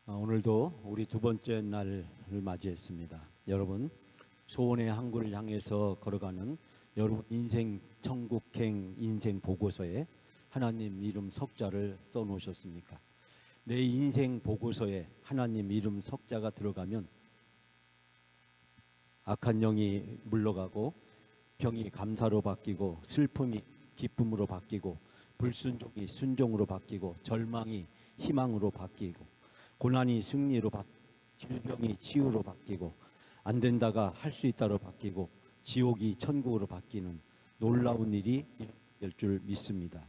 오늘도 우리 두 번째 날을 맞이했습니다. 여러분, 소원의 항구를 향해서 걸어가는 여러분 인생 천국행 인생 보고서에 하나님 이름 석자를 써놓으셨습니까? 내 인생 보고서에 하나님 이름 석자가 들어가면 악한 영이 물러가고 병이 감사로 바뀌고 슬픔이 기쁨으로 바뀌고 불순종이 순종으로 바뀌고 절망이 희망으로 바뀌고 고난이 승리로 바뀌고 질병이 치유로 바뀌고 안 된다가 할 수 있다로 바뀌고 지옥이 천국으로 바뀌는 놀라운 일이 될 줄 믿습니다.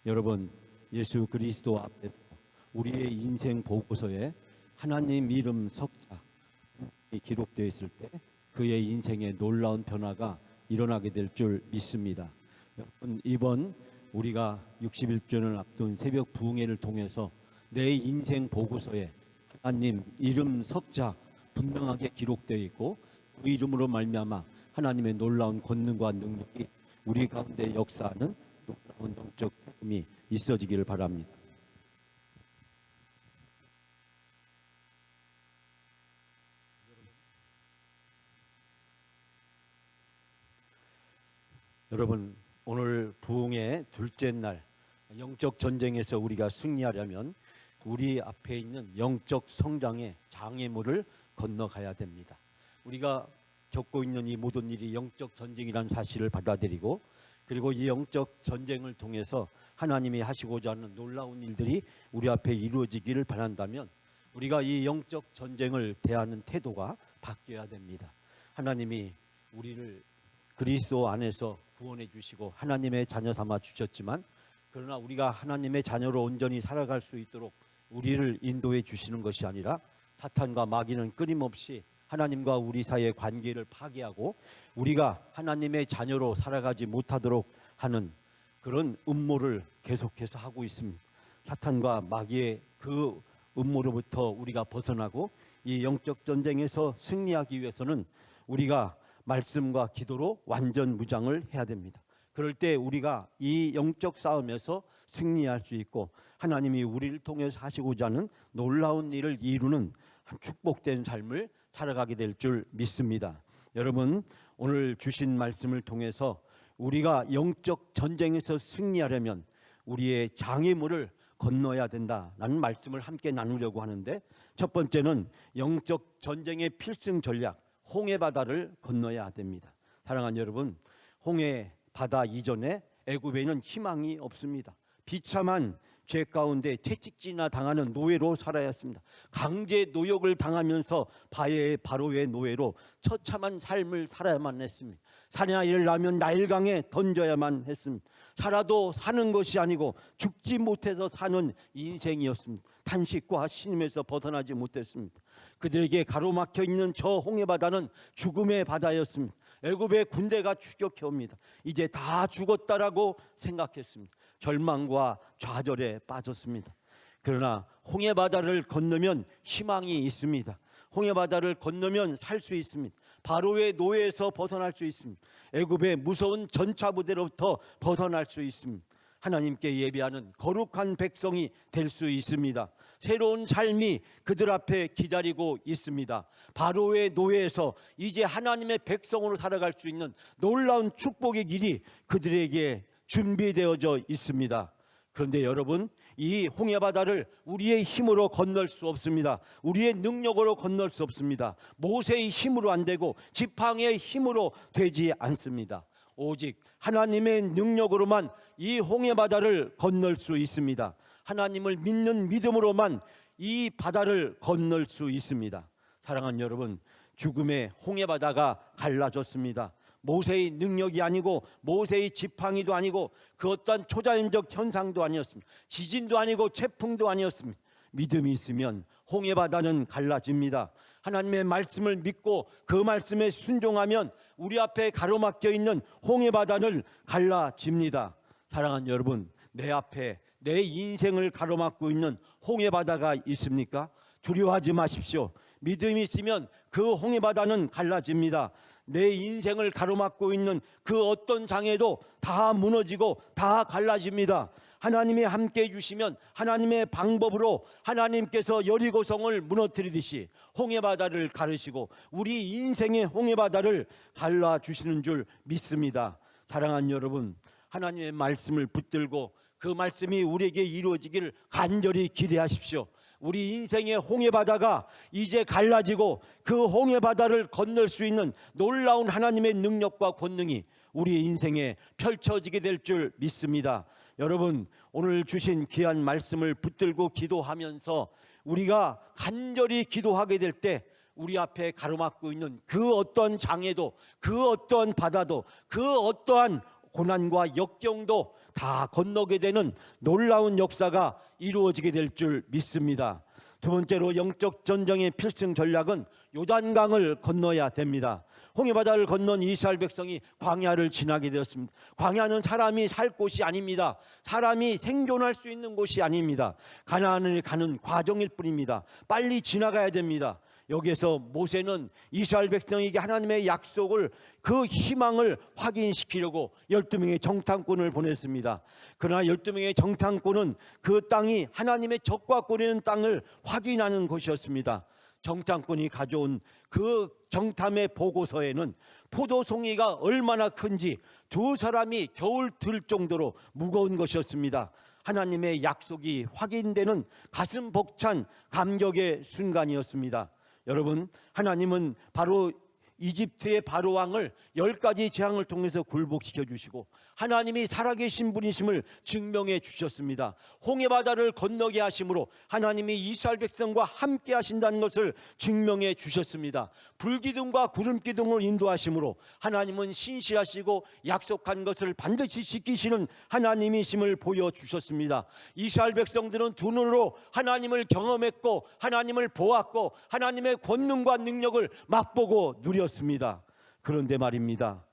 여러분, 예수 그리스도 앞에서 우리의 인생 보고서에 하나님 이름 석자이 기록되어 있을 때 그의 인생에 놀라운 변화가 일어나게 될 줄 믿습니다. 여러분, 이번 우리가 61주년을 앞둔 새벽 부흥회를 통해서 내 인생 보고서에 하나님 이름 석자 분명하게 기록되어 있고 그 이름으로 말미암아 하나님의 놀라운 권능과 능력이 우리 가운데 역사하는 놀라운 영적 힘이 있어지기를 바랍니다. 여러분, 오늘 부흥의 둘째 날 영적 전쟁에서 우리가 승리하려면 우리 앞에 있는 영적 성장의 장애물을 건너가야 됩니다. 우리가 겪고 있는 이 모든 일이 영적 전쟁이라는 사실을 받아들이고 그리고 이 영적 전쟁을 통해서 하나님이 하시고자 하는 놀라운 일들이 우리 앞에 이루어지기를 바란다면 우리가 이 영적 전쟁을 대하는 태도가 바뀌어야 됩니다. 하나님이 우리를 그리스도 안에서 구원해 주시고 하나님의 자녀 삼아 주셨지만 그러나 우리가 하나님의 자녀로 온전히 살아갈 수 있도록 우리를 인도해 주시는 것이 아니라 사탄과 마귀는 끊임없이 하나님과 우리 사이의 관계를 파괴하고 우리가 하나님의 자녀로 살아가지 못하도록 하는 그런 음모를 계속해서 하고 있습니다. 사탄과 마귀의 그 음모로부터 우리가 벗어나고 이 영적 전쟁에서 승리하기 위해서는 우리가 말씀과 기도로 완전 무장을 해야 됩니다. 그럴 때 우리가 이 영적 싸움에서 승리할 수 있고 하나님이 우리를 통해서 하시고자 하는 놀라운 일을 이루는 축복된 삶을 살아가게 될 줄 믿습니다. 여러분, 오늘 주신 말씀을 통해서 우리가 영적 전쟁에서 승리하려면 우리의 장애물을 건너야 된다라는 말씀을 함께 나누려고 하는데, 첫 번째는 영적 전쟁의 필승 전략 홍해 바다를 건너야 됩니다. 사랑하는 여러분, 홍해 바다 이전에 애굽에는 희망이 없습니다. 비참한 죄 가운데 채찍질이나 당하는 노예로 살아야 했습니다. 강제 노역을 당하면서 바로의 노예로 처참한 삶을 살아야만 했습니다. 사냥을 하면 나일강에 던져야만 했습니다. 살아도 사는 것이 아니고 죽지 못해서 사는 인생이었습니다. 탄식과 신음에서 벗어나지 못했습니다. 그들에게 가로막혀 있는 저 홍해바다는 죽음의 바다였습니다. 애굽의 군대가 추격해 옵니다. 이제 다 죽었다라고 생각했습니다. 절망과 좌절에 빠졌습니다. 그러나 홍해바다를 건너면 희망이 있습니다. 홍해바다를 건너면 살 수 있습니다. 바로의 노예에서 벗어날 수 있습니다. 애굽의 무서운 전차부대로부터 벗어날 수 있습니다. 하나님께 예배하는 거룩한 백성이 될 수 있습니다. 새로운 삶이 그들 앞에 기다리고 있습니다. 바로의 노예에서 이제 하나님의 백성으로 살아갈 수 있는 놀라운 축복의 길이 그들에게 준비되어져 있습니다. 그런데 여러분, 이 홍해바다를 우리의 힘으로 건널 수 없습니다. 우리의 능력으로 건널 수 없습니다. 모세의 힘으로 안 되고 지팡이의 힘으로 되지 않습니다. 오직 하나님의 능력으로만 이 홍해바다를 건널 수 있습니다. 하나님을 믿는 믿음으로만 이 바다를 건널 수 있습니다. 사랑하는 여러분, 죽음의 홍해바다가 갈라졌습니다. 모세의 능력이 아니고 모세의 지팡이도 아니고 그 어떤 초자연적 현상도 아니었습니다. 지진도 아니고 태풍도 아니었습니다. 믿음이 있으면 홍해바다는 갈라집니다. 하나님의 말씀을 믿고 그 말씀에 순종하면 우리 앞에 가로막혀 있는 홍해바다를 갈라집니다. 사랑하는 여러분, 내 앞에 내 인생을 가로막고 있는 홍해바다가 있습니까? 두려워하지 마십시오. 믿음이 있으면 그 홍해바다는 갈라집니다. 내 인생을 가로막고 있는 그 어떤 장애도 다 무너지고 다 갈라집니다. 하나님이 함께 해주시면 하나님의 방법으로 하나님께서 여리고성을 무너뜨리듯이 홍해바다를 가르시고 우리 인생의 홍해바다를 갈라주시는 줄 믿습니다. 사랑하는 여러분, 하나님의 말씀을 붙들고 그 말씀이 우리에게 이루어지기를 간절히 기대하십시오. 우리 인생의 홍해바다가 이제 갈라지고 그 홍해바다를 건널 수 있는 놀라운 하나님의 능력과 권능이 우리 인생에 펼쳐지게 될 줄 믿습니다. 여러분, 오늘 주신 귀한 말씀을 붙들고 기도하면서 우리가 간절히 기도하게 될 때 우리 앞에 가로막고 있는 그 어떠한 장애도, 그 어떠한 바다도, 그 어떠한 고난과 역경도 다 건너게 되는 놀라운 역사가 이루어지게 될 줄 믿습니다. 두 번째로 영적 전쟁의 필승 전략은 요단강을 건너야 됩니다. 홍해바다를 건넌 이스라엘 백성이 광야를 지나게 되었습니다. 광야는 사람이 살 곳이 아닙니다. 사람이 생존할 수 있는 곳이 아닙니다. 가나안을 가는 과정일 뿐입니다. 빨리 지나가야 됩니다. 여기에서 모세는 이스라엘 백성에게 하나님의 약속을, 그 희망을 확인시키려고 12명의 정탐꾼을 보냈습니다. 그러나 12명의 정탐꾼은 그 땅이 하나님의 적과 꼬리는 땅을 확인하는 곳이었습니다. 정탐꾼이 가져온 그 정탐의 보고서에는 포도송이가 얼마나 큰지 두 사람이 겨울 들 정도로 무거운 것이었습니다. 하나님의 약속이 확인되는 가슴 벅찬 감격의 순간이었습니다. 여러분, 하나님은 바로 이집트의 바로 왕을 10가지 재앙을 통해서 굴복시켜 주시고 하나님이 살아계신 분이심을 증명해 주셨습니다. 홍해바다를 건너게 하심으로 하나님이 이스라엘 백성과 함께 하신다는 것을 증명해 주셨습니다. 불기둥과 구름기둥을 인도하심으로 하나님은 신실하시고 약속한 것을 반드시 지키시는 하나님이심을 보여주셨습니다. 이스라엘 백성들은 두 눈으로 하나님을 경험했고 하나님을 보았고 하나님의 권능과 능력을 맛보고 누렸습니다. 그런데 말입니다.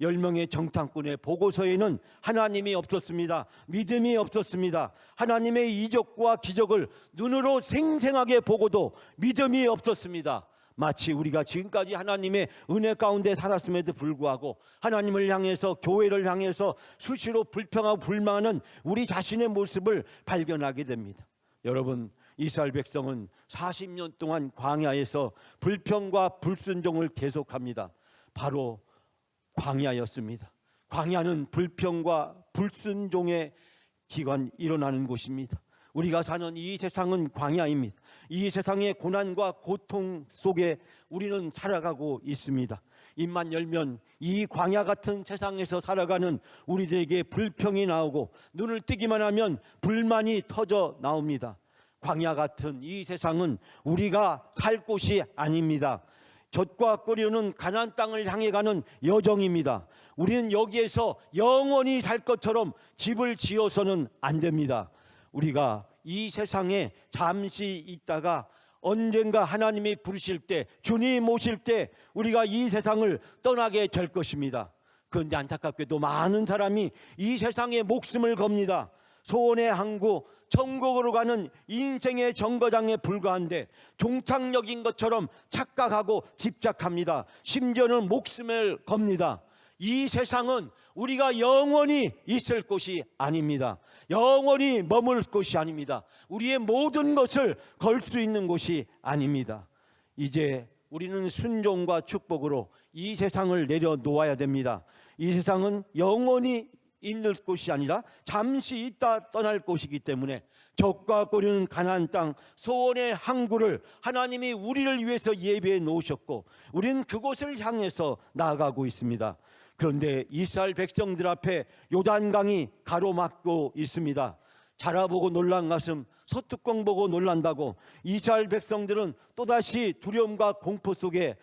10명의 정탐꾼의 보고서에는 하나님이 없었습니다. 믿음이 없었습니다. 하나님의 이적과 기적을 눈으로 생생하게 보고도 믿음이 없었습니다. 마치 우리가 지금까지 하나님의 은혜 가운데 살았음에도 불구하고 하나님을 향해서, 교회를 향해서 수시로 불평하고 불만하는 우리 자신의 모습을 발견하게 됩니다. 여러분, 이스라엘 백성은 40년 동안 광야에서 불평과 불순종을 계속합니다. 바로 광야였습니다. 광야는 불평과 불순종의 기관 일어나는 곳입니다. 우리가 사는 이 세상은 광야입니다. 이 세상의 고난과 고통 속에 우리는 살아가고 있습니다. 입만 열면 이 광야 같은 세상에서 살아가는 우리들에게 불평이 나오고 눈을 뜨기만 하면 불만이 터져 나옵니다. 광야 같은 이 세상은 우리가 살 곳이 아닙니다. 젖과 끓이는 가나안 땅을 향해 가는 여정입니다. 우리는 여기에서 영원히 살 것처럼 집을 지어서는 안 됩니다. 우리가 이 세상에 잠시 있다가 언젠가 하나님이 부르실 때, 주님 오실 때 우리가 이 세상을 떠나게 될 것입니다. 그런데 안타깝게도 많은 사람이 이 세상에 목숨을 겁니다. 소원의 항구, 천국으로 가는 인생의 정거장에 불과한데 종착역인 것처럼 착각하고 집착합니다. 심지어는 목숨을 겁니다. 이 세상은 우리가 영원히 있을 곳이 아닙니다. 영원히 머물 곳이 아닙니다. 우리의 모든 것을 걸 수 있는 곳이 아닙니다. 이제 우리는 순종과 축복으로 이 세상을 내려놓아야 됩니다. 이 세상은 영원히 있는 곳이 아니라 잠시 있다 떠날 곳이기 때문에 적과 꼬리는 가나안 땅, 소원의 항구를 하나님이 우리를 위해서 예비해 놓으셨고 우리는 그곳을 향해서 나아가고 있습니다. 그런데 이스라엘 백성들 앞에 요단강이 가로막고 있습니다. 자라보고 놀란 가슴, 소뚜껑 보고 놀란다고 이스라엘 백성들은 또다시 두려움과 공포 속에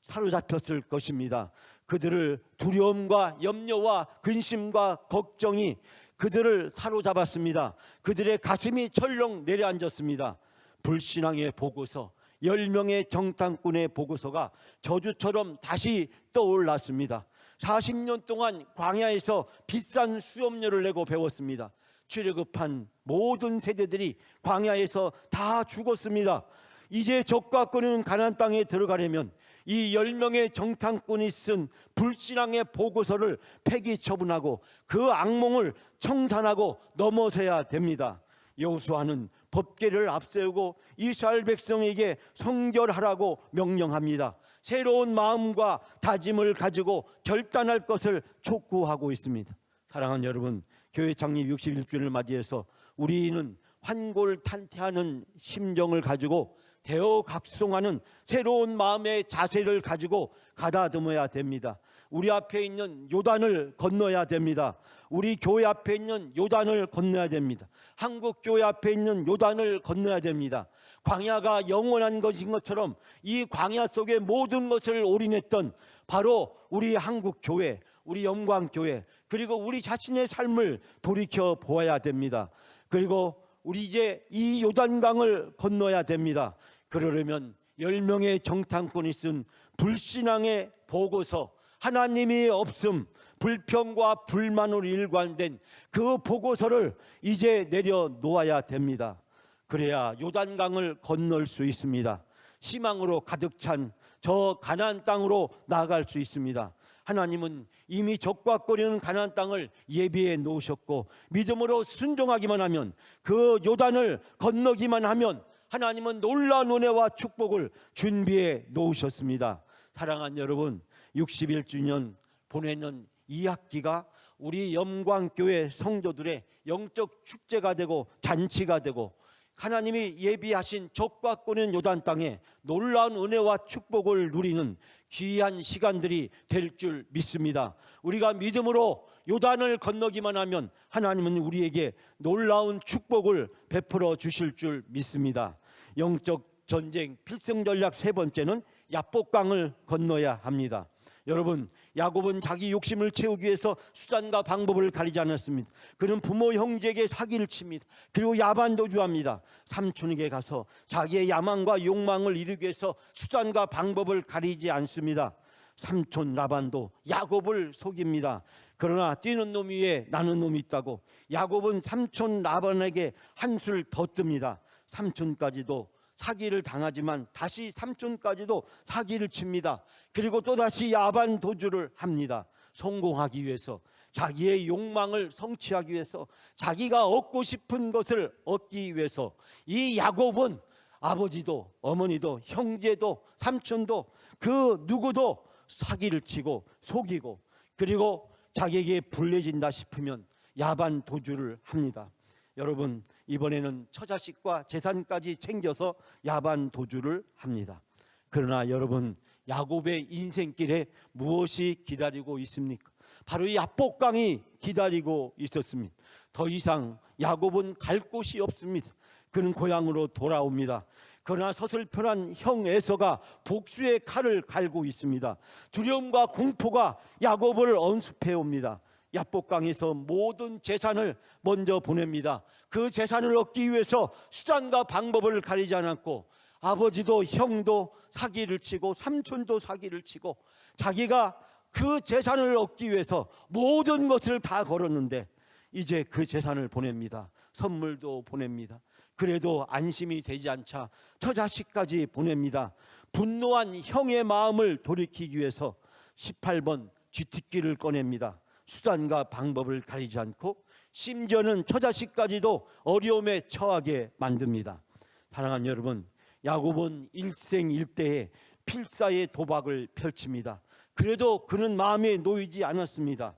사로잡혔을 것입니다. 그들을 두려움과 염려와 근심과 걱정이 그들을 사로잡았습니다. 그들의 가슴이 철렁 내려앉았습니다. 불신앙의 보고서, 10명의 정탐꾼의 보고서가 저주처럼 다시 떠올랐습니다. 40년 동안 광야에서 비싼 수업료를 내고 배웠습니다. 출애굽한 모든 세대들이 광야에서 다 죽었습니다. 이제 적과 끄는 가나안 땅에 들어가려면 이 10명의 정탐꾼이 쓴 불신앙의 보고서를 폐기 처분하고 그 악몽을 청산하고 넘어서야 됩니다. 여호수아는 법궤를 앞세우고 이스라엘 백성에게 성결하라고 명령합니다. 새로운 마음과 다짐을 가지고 결단할 것을 촉구하고 있습니다. 사랑하는 여러분, 교회 창립 61주년을 맞이해서 우리는 환골탄태하는 심정을 가지고 대어각송하는 새로운 마음의 자세를 가지고 가다듬어야 됩니다. 우리 앞에 있는 요단을 건너야 됩니다. 우리 교회 앞에 있는 요단을 건너야 됩니다. 한국 교회 앞에 있는 요단을 건너야 됩니다. 광야가 영원한 것인 것처럼 이 광야 속에 모든 것을 올인했던 바로 우리 한국 교회, 우리 영광교회, 그리고 우리 자신의 삶을 돌이켜 보아야 됩니다. 그리고 우리 이제 이 요단강을 건너야 됩니다. 그러려면 10명의 정탐꾼이 쓴 불신앙의 보고서, 하나님이 없음, 불평과 불만으로 일관된 그 보고서를 이제 내려놓아야 됩니다. 그래야 요단강을 건널 수 있습니다. 희망으로 가득 찬 저 가나안 땅으로 나아갈 수 있습니다. 하나님은 이미 적박거리는 가나안 땅을 예비해 놓으셨고, 믿음으로 순종하기만 하면, 그 요단을 건너기만 하면 하나님은 놀라운 은혜와 축복을 준비해 놓으셨습니다. 사랑하는 여러분, 61주년 보내는 이 학기가 우리 영광교회 성도들의 영적 축제가 되고 잔치가 되고, 하나님이 예비하신 적박거리는 요단 땅에 놀라운 은혜와 축복을 누리는 귀한 시간들이 될 줄 믿습니다. 우리가 믿음으로 요단을 건너기만 하면 하나님은 우리에게 놀라운 축복을 베풀어 주실 줄 믿습니다. 영적 전쟁 필승 전략 세 번째는 야복강을 건너야 합니다. 여러분, 야곱은 자기 욕심을 채우기 위해서 수단과 방법을 가리지 않았습니다. 그는 부모 형제에게 사기를 칩니다. 그리고 야반도주합니다. 삼촌에게 가서 자기의 야망과 욕망을 이루기 위해서 수단과 방법을 가리지 않습니다. 삼촌 라반도 야곱을 속입니다. 그러나 뛰는 놈 위에 나는 놈이 있다고 야곱은 삼촌 라반에게 한술 더 뜹니다. 삼촌까지도 사기를 당하지만 다시 삼촌까지도 사기를 칩니다. 그리고 또다시 야반 도주를 합니다. 성공하기 위해서, 자기의 욕망을 성취하기 위해서, 자기가 얻고 싶은 것을 얻기 위해서 이 야곱은 아버지도 어머니도 형제도 삼촌도 그 누구도 사기를 치고 속이고, 그리고 자기에게 불리해진다 싶으면 야반 도주를 합니다. 여러분, 이번에는 처자식과 재산까지 챙겨서 야반 도주를 합니다. 그러나 여러분, 야곱의 인생길에 무엇이 기다리고 있습니까? 바로 이 야복강이 기다리고 있었습니다. 더 이상 야곱은 갈 곳이 없습니다. 그는 고향으로 돌아옵니다. 그러나 서슬편한 형 에서가 복수의 칼을 갈고 있습니다. 두려움과 공포가 야곱을 언습해 옵니다. 야복강에서 모든 재산을 먼저 보냅니다. 그 재산을 얻기 위해서 수단과 방법을 가리지 않았고, 아버지도 형도 사기를 치고 삼촌도 사기를 치고, 자기가 그 재산을 얻기 위해서 모든 것을 다 걸었는데 이제 그 재산을 보냅니다. 선물도 보냅니다. 그래도 안심이 되지 않자 처자식까지 보냅니다. 분노한 형의 마음을 돌이키기 위해서 18번 쥐특기를 꺼냅니다. 수단과 방법을 가리지 않고 심지어는 처자식까지도 어려움에 처하게 만듭니다. 사랑하는 여러분, 야곱은 일생일대에 필사의 도박을 펼칩니다. 그래도 그는 마음에 놓이지 않았습니다.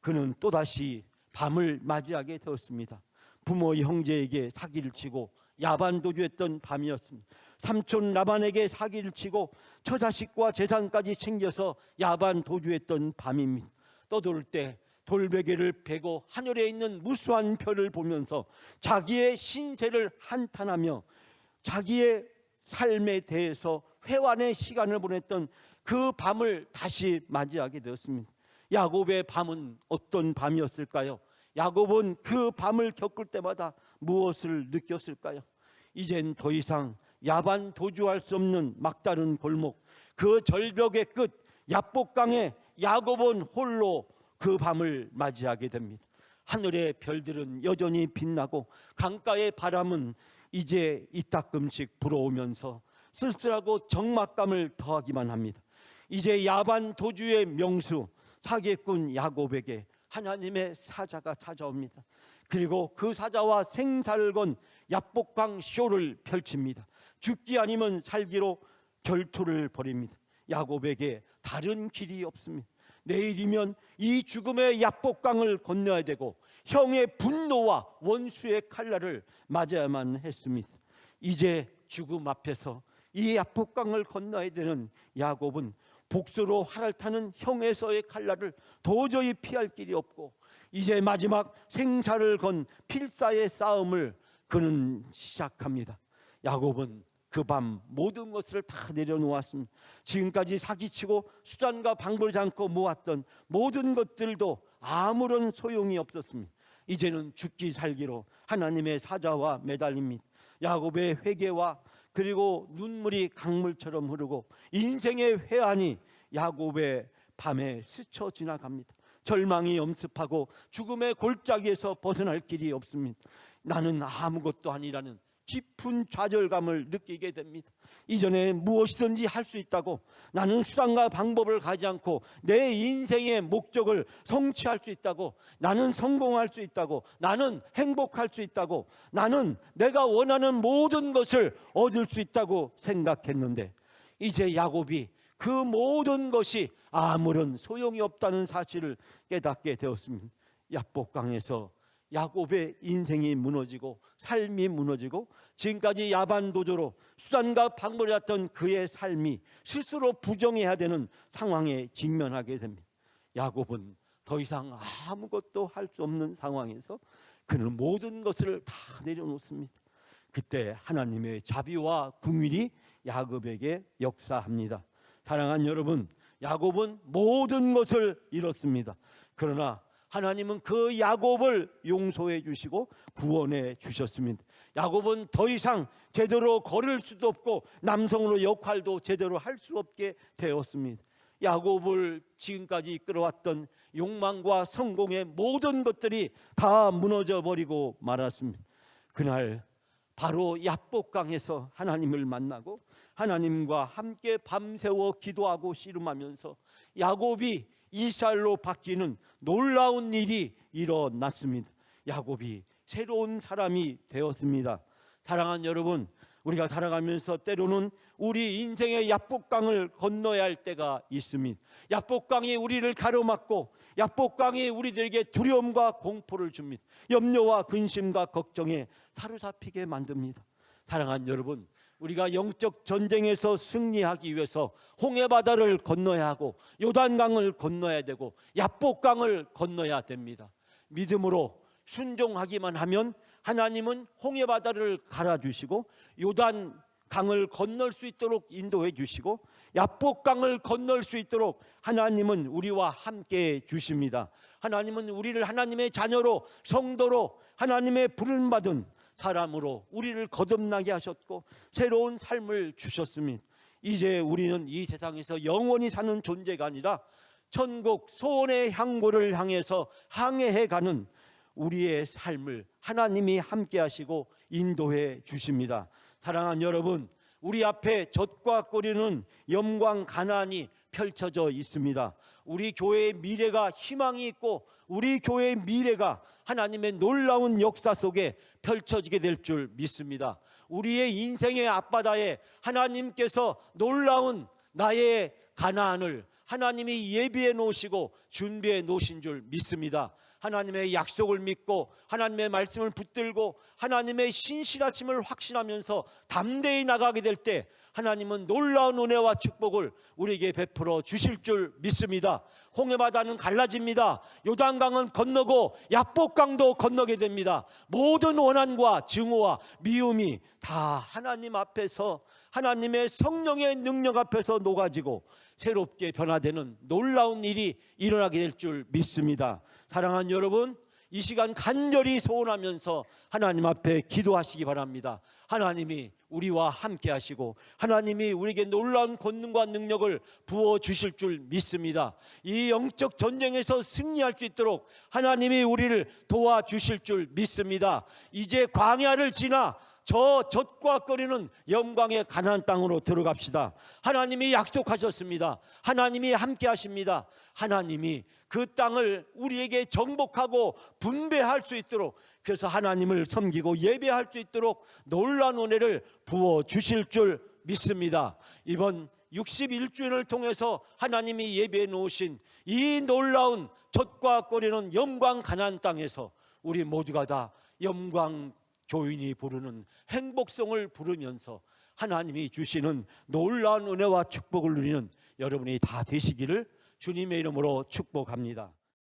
그는 또다시 밤을 맞이하게 되었습니다. 부모 형제에게 사기를 치고 야반도주했던 밤이었습니다. 삼촌 라반에게 사기를 치고 처자식과 재산까지 챙겨서 야반도주했던 밤입니다. 떠돌 때 돌베개를 베고 하늘에 있는 무수한 별을 보면서 자기의 신세를 한탄하며 자기의 삶에 대해서 회환의 시간을 보냈던 그 밤을 다시 맞이하게 되었습니다. 야곱의 밤은 어떤 밤이었을까요? 야곱은 그 밤을 겪을 때마다 무엇을 느꼈을까요? 이젠 더 이상 야반 도주할 수 없는 막다른 골목, 그 절벽의 끝 야복강에 야곱은 홀로 그 밤을 맞이하게 됩니다. 하늘의 별들은 여전히 빛나고 강가의 바람은 이제 이따끔씩 불어오면서 쓸쓸하고 적막감을 더하기만 합니다. 이제 야반 도주의 명수 사기꾼 야곱에게 하나님의 사자가 찾아옵니다. 그리고 그 사자와 생사를 건 야복강 쇼를 펼칩니다. 죽기 아니면 살기로 결투를 벌입니다. 야곱에게 다른 길이 없습니다. 내일이면 이 죽음의 야복강을 건너야 되고 형의 분노와 원수의 칼날을 맞아야만 했습니다. 이제 죽음 앞에서 이 야복강을 건너야 되는 야곱은 복수로 활을 타는 형에서의 칼날을 도저히 피할 길이 없고 이제 마지막 생사를 건 필사의 싸움을 그는 시작합니다. 야곱은 그 밤 모든 것을 다 내려놓았습니다. 지금까지 사기치고 수단과 방법을 않고 모았던 모든 것들도 아무런 소용이 없었습니다. 이제는 죽기 살기로 하나님의 사자와 매달립니다. 야곱의 회개와 그리고 눈물이 강물처럼 흐르고 인생의 회한이 야곱의 밤에 스쳐 지나갑니다. 절망이 엄습하고 죽음의 골짜기에서 벗어날 길이 없습니다. 나는 아무것도 아니라는 깊은 좌절감을 느끼게 됩니다. 이전에 무엇이든지 할 수 있다고, 나는 수단과 방법을 가지 않고 내 인생의 목적을 성취할 수 있다고, 나는 성공할 수 있다고, 나는 행복할 수 있다고, 나는 내가 원하는 모든 것을 얻을 수 있다고 생각했는데 이제 야곱이 그 모든 것이 아무런 소용이 없다는 사실을 깨닫게 되었습니다. 야복강에서 야곱의 인생이 무너지고 삶이 무너지고 지금까지 야반도주로 수단과 방법을 했던 그의 삶이 스스로 부정해야 되는 상황에 직면하게 됩니다. 야곱은 더 이상 아무것도 할 수 없는 상황에서 그는 모든 것을 다 내려놓습니다. 그때 하나님의 자비와 긍휼이 야곱에게 역사합니다. 사랑하는 여러분, 야곱은 모든 것을 잃었습니다. 그러나 하나님은 그 야곱을 용서해 주시고 구원해 주셨습니다. 야곱은 더 이상 제대로 걸을 수도 없고 남성으로 역할도 제대로 할 수 없게 되었습니다. 야곱을 지금까지 이끌어왔던 욕망과 성공의 모든 것들이 다 무너져 버리고 말았습니다. 그날 바로 야복강에서 하나님을 만나고 하나님과 함께 밤새워 기도하고 씨름하면서 야곱이 이스라엘로 바뀌는 놀라운 일이 일어났습니다. 야곱이 새로운 사람이 되었습니다. 사랑하는 여러분, 우리가 살아가면서 때로는 우리 인생의 야복강을 건너야 할 때가 있습니다. 야복강이 우리를 가로막고 야복강이 우리들에게 두려움과 공포를 줍니다. 염려와 근심과 걱정에 사로잡히게 만듭니다. 사랑하는 여러분, 우리가 영적 전쟁에서 승리하기 위해서 홍해바다를 건너야 하고 요단강을 건너야 되고 야복강을 건너야 됩니다. 믿음으로 순종하기만 하면 하나님은 홍해바다를 갈아주시고 요단강을 건널 수 있도록 인도해 주시고 야복강을 건널 수 있도록 하나님은 우리와 함께 주십니다. 하나님은 우리를 하나님의 자녀로, 성도로, 하나님의 부름받은 사람으로 우리를 거듭나게 하셨고 새로운 삶을 주셨습니다. 이제 우리는 이 세상에서 영원히 사는 존재가 아니라 천국 소원의 향고를 향해서 항해해가는 우리의 삶을 하나님이 함께 하시고 인도해 주십니다. 사랑하는 여러분, 우리 앞에 젖과 끓이는 영광 가나안이 펼쳐져 있습니다. 우리 교회의 미래가 희망이 있고 우리 교회의 미래가 하나님의 놀라운 역사 속에 펼쳐지게 될 줄 믿습니다. 우리의 인생의 앞바다에 하나님께서 놀라운 나의 가나안을 하나님이 예비해 놓으시고 준비해 놓으신 줄 믿습니다. 하나님의 약속을 믿고 하나님의 말씀을 붙들고 하나님의 신실하심을 확신하면서 담대히 나가게 될 때 하나님은 놀라운 은혜와 축복을 우리에게 베풀어 주실 줄 믿습니다. 홍해바다는 갈라집니다. 요단강은 건너고 야복강도 건너게 됩니다. 모든 원한과 증오와 미움이 다 하나님 앞에서 하나님의 성령의 능력 앞에서 녹아지고 새롭게 변화되는 놀라운 일이 일어나게 될 줄 믿습니다. 사랑하는 여러분, 이 시간 간절히 소원하면서 하나님 앞에 기도하시기 바랍니다. 하나님이 우리와 함께 하시고 하나님이 우리에게 놀라운 권능과 능력을 부어주실 줄 믿습니다. 이 영적 전쟁에서 승리할 수 있도록 하나님이 우리를 도와주실 줄 믿습니다. 이제 광야를 지나 저 젖과 끓이는 영광의 가나안 땅으로 들어갑시다. 하나님이 약속하셨습니다. 하나님이 함께 하십니다. 하나님이 그 땅을 우리에게 정복하고 분배할 수 있도록, 그래서 하나님을 섬기고 예배할 수 있도록 놀라운 은혜를 부어 주실 줄 믿습니다. 이번 61주년을 통해서 하나님이 예배해 놓으신 이 놀라운 젖과 끓이는 영광 가나안 땅에서 우리 모두가 다 영광 교인이 부르는 행복성을 부르면서 하나님이 주시는 놀라운 은혜와 축복을 누리는 여러분이 다 되시기를 주님의 이름으로 축복합니다.